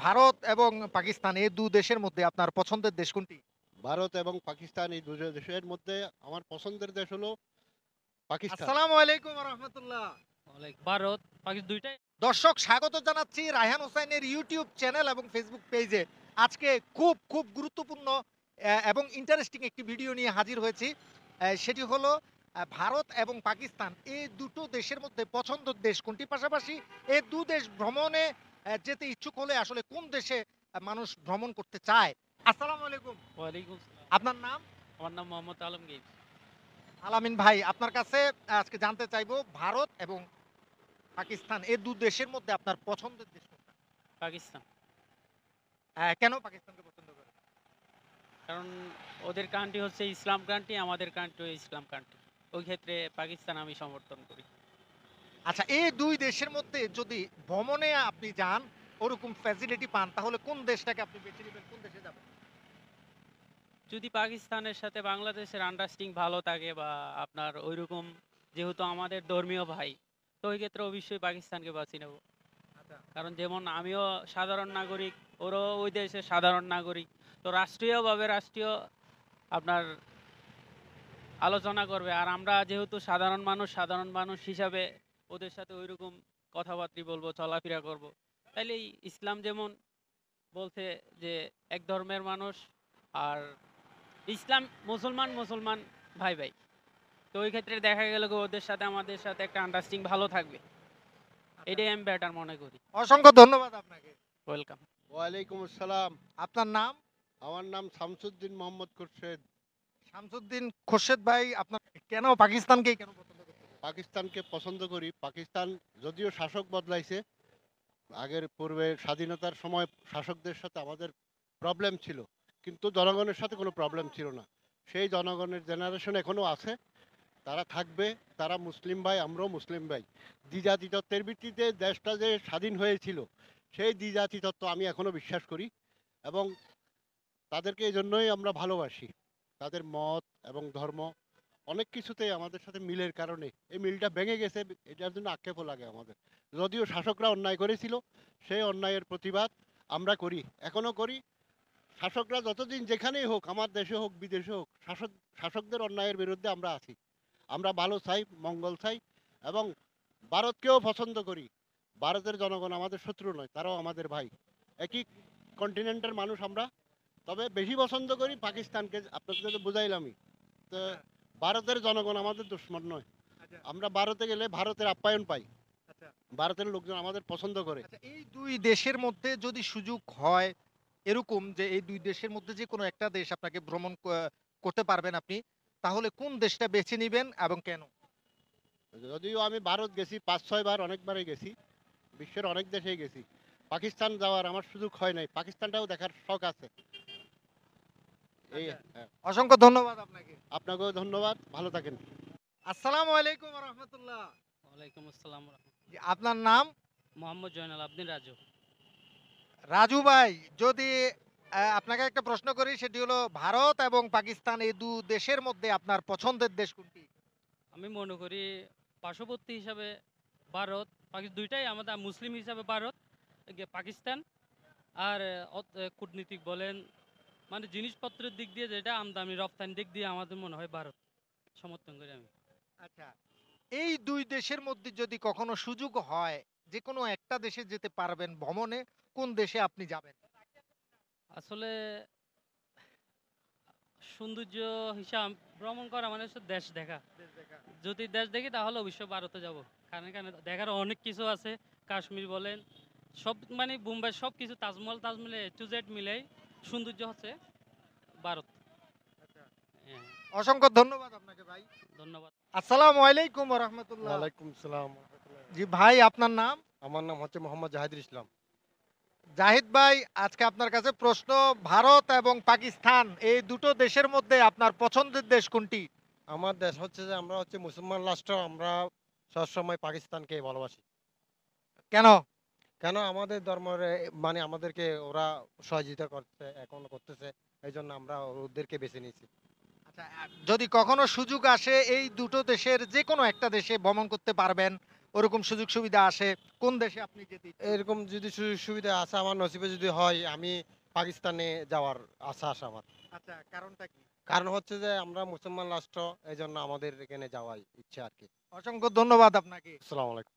ভারত এবং পাকিস্তান এই দেশের মধ্যে আপনার পছন্দের দেশ কোনটি? ভারত এবং পাকিস্তান এই দুটো দেশের মধ্যে আমার পছন্দের দেশ হলো পাকিস্তান। আসসালামু আলাইকুম ওয়া রাহমাতুল্লাহ। ভারত, পাকিস্তান ২ টাই। দর্শক স্বাগত জানাচ্ছি রায়হান হোসাইনের ইউটিউব চ্যানেল এবং ফেসবুক পেজে। আজকে খুব গুরুত্বপূর্ণ এবং ইন্টারেস্টিং একটি ভিডিও নিয়ে হাজির হয়েছি। সেটি হলো ভারত এবং পাকিস্তান এই দুটো দেশের মধ্যে পছন্দের দেশ কোনটি? পাশাপাশি এই দেশ ভ্রমণে যেতে ইচ্ছুক হলে আসলে কোন দেশে মানুষ ভ্রমণ করতে চায়? আসসালামু আলাইকুম। ওয়ালাইকুম সালাম। আপনার নাম? আমার নাম মোহাম্মদ আলমগীর। আলামিন ভাই, আপনার কাছে আজকে জানতে চাইবো ভারত এবং পাকিস্তান এই দেশের মধ্যে আপনার পছন্দের দেশ কোনটা? পাকিস্তান। কেন পাকিস্তানকে পছন্দ করেন? কারণ ওদের কান্ট্রি হচ্ছে ইসলাম কান্ট্রি, আমাদের কান্ট্রি ইসলাম কান্ট্রি। ওই ক্ষেত্রে পাকিস্তান আমি সমর্থন করি। আচ্ছা, এই ২ দেশের মধ্যে যদি ভ্রমণে আপনি যান, ওরকম ফ্যাসিলিটি পান তাহলে কোন দেশটাকে আপনি বেছে নিবেন? কোন দেশে যাবেন? যদি পাকিস্তানের সাথে বাংলাদেশের আন্ডারস্ট্যান্ডিং ভালো থাকে বা আপনার ঐরকম, যেহেতু আমাদের ধর্মীয় ভাই, তো ওই ক্ষেত্রে অবশ্যই পাকিস্তানকে বাছি নেব। আচ্ছা, কারণ যেমন আমিও সাধারণ নাগরিক, ওরাও ওই দেশের সাধারণ নাগরিক। তো রাষ্ট্রীয় আপনার আলোচনা করবে। আর আমরা যেহেতু সাধারণ মানুষ হিসাবে ওদের সাথে ওইরকম কথাবার্তা বলবো, চলাফেরা করব। তাইলে এই ইসলাম যেমন বলছে যে এক ধর্মের মানুষ, আর ইসলাম মুসলমান ভাই ভাই। তো ওই ক্ষেত্রে দেখা গেল কি ওদের সাথে আমাদের সাথে একটা আন্ডারস্ট্যান্ডিং ভালো থাকবে। এটাই আমি বেটার মনে করি। অসংখ্য ধন্যবাদ আপনাকে। ওয়েলকাম। ওয়ালাইকুম আসসালাম। আপনার নাম? আমার নাম শামসুদ্দিন মোহাম্মদ খোরশেদ। শামসুদ্দিন খোরশেদ ভাই, আপনার কেন পাকিস্তানকেই কেন পছন্দ করছেন? পাকিস্তানকে পছন্দ করি। পাকিস্তান যদিও শাসক বদলাইছে, আগের পূর্বে স্বাধীনতার সময় শাসকদের সাথে আমাদের প্রবলেম ছিল, কিন্তু জনগণের সাথে কোনো প্রবলেম ছিল না। সেই জনগণের জেনারেশন এখনো আছে, তারা থাকবে। তারা মুসলিম ভাই, আমরাও মুসলিম ভাই। দ্বিজাতিতত্ত্বের ভিত্তিতে দেশটা যে স্বাধীন হয়েছিল, সেই দ্বিজাতিতত্ত্ব আমি এখনো বিশ্বাস করি এবং তাদেরকে এই জন্যই আমরা ভালোবাসি। তাদের মত এবং ধর্ম অনেক কিছুতেই আমাদের সাথে মিলের কারণে এই মিলটা ভেঙে গেছে, এটার জন্য আক্ষেপও লাগে আমাদের। যদিও শাসকরা অন্যায় করেছিল, সেই অন্যায়ের প্রতিবাদ আমরা করি, এখনো করি। শাসকরা যতদিন যেখানেই হোক, আমার দেশে হোক বিদেশে হোক, শাসকদের অন্যায়ের বিরুদ্ধে আমরা আছি। আমরা ভালো চাই, মঙ্গল চাই এবং ভারতকেও পছন্দ করি। ভারতের জনগণ আমাদের শত্রু নয়, তারাও আমাদের ভাই। একই কন্টিনেন্টের মানুষ আমরা। তবে বেশি পছন্দ করি পাকিস্তানকে, আপনাদের তো বুঝাইলামই। তো ভারতের জনগণ আমাদের দুশ্মন নয়। আচ্ছা, আমরা ভারতে গেলে ভারতের আপ্যায়ন পাই, আচ্ছা, ভারতের লোকজন আমাদের পছন্দ করে। আচ্ছা, এই ২ দেশের মধ্যে যদি সুযোগ হয় এরকম যে এই ২ দেশের মধ্যে যে কোনো একটা দেশ আপনাকে ভ্রমণ করতে পারবেন আপনি, তাহলে কোন দেশটা বেছে নিবেন এবং কেন? যদিও আমি ভারত গেছি ৫-৬ বার, অনেকবারই গেছি, বিশ্বের অনেক দেশেই গেছি। পাকিস্তান যাওয়ার আমার সুযোগ হয় নাই, পাকিস্তানটাও দেখার শখ আছে। এই আচ্ছা, হ্যাঁ। অসংখ্য ধন্যবাদ আপনাকে। আপনাকেও ধন্যবাদ, ভালো থাকেন। আসসালামু আলাইকুম ওয়া রাহমাতুল্লাহ। ওয়ালাইকুম আসসালাম। জি, আপনার নাম? মোহাম্মদ জয়নাল আবদিন রাজু। রাজু ভাই, যদি আপনাকে একটা প্রশ্ন করি সেটি হলো ভারত এবং পাকিস্তান এই দেশের মধ্যে আপনার পছন্দের দেশ কোনটি? আমি মনে করি পার্শ্ববর্তী হিসাবে ভারত, পাকিস্তান ২ টাই আমাদের। মুসলিম হিসাবে ভারত, পাকিস্তান। আর কূটনীতিক বলেন, মানে জিনিসপত্রের দিক দিয়ে, যেটা আমদানি রপ্তানি দিক দিয়ে আমাদের মনে হয় ভারত সমর্থন করি আমি। আচ্ছা, এই ২ দেশের মধ্যে যদি কখনো সুযোগ হয় যে কোনো একটা দেশে যেতে পারবেন ভ্রমণে, কোন দেশে আপনি যাবেন? আসলে সৌন্দর্য হিসাব ভ্রমণ করা মানে হচ্ছে দেশ দেখা। যদি দেশ দেখি তাহলে অবশ্যই ভারতে যাব। কারণ এখানে দেখার অনেক কিছু আছে। কাশ্মীর বলেন, সব মানে বোম্বাই, সব কিছু তাজমহল এ টু জেড মিলেই সৌন্দর্য হচ্ছে ভারত। আচ্ছা, হ্যাঁ, অসংখ্য ধন্যবাদ আপনাকে ভাই। ধন্যবাদ। আসসালামু আলাইকুম ওয়া রাহমাতুল্লাহ। ওয়ালাইকুম সালাম রাহমাতুল্লাহ। জি ভাই, আপনার নাম? আমার নাম হচ্ছে মোহাম্মদ জাহিদুল ইসলাম। জাহিদ ভাই, আজকে আপনার কাছে প্রশ্ন, ভারত এবং পাকিস্তান এই দুটো দেশের মধ্যে আপনার পছন্দের দেশ কোনটি? আমার দেশ হচ্ছে যে আমরা হচ্ছে মুসলমান রাষ্ট্র, আমরা সবসময় পাকিস্তানকে ভালোবাসি। কেন? কেন? আমাদের ধর্মের মানে আমাদেরকে ওরা সহযোগিতা করছে, এখনো করতেছে, এই জন্য আমরা ওদেরকে বেছে নিয়েছি। আচ্ছা, যদি কখনো সুযোগ আসে এই দুটো দেশের যে কোনো একটা দেশে ভ্রমণ করতে পারবেন, ওরকম সুযোগ সুবিধা আসে, কোন দেশে আপনি যেতে ইচ্ছুক? এরকম যদি সুযোগ সুবিধা আছে আমার নসিবে যদি হয়, আমি পাকিস্তানে যাওয়ার আশা আছে আমার। আচ্ছা, কারণটা কি? কারণ হচ্ছে যে আমরা মুসলমান রাষ্ট্র, এই জন্য আমাদের এখানে যাওয়ার ইচ্ছা আর কি। অসংখ্য ধন্যবাদ আপনাকে। আসসালামু আলাইকুম।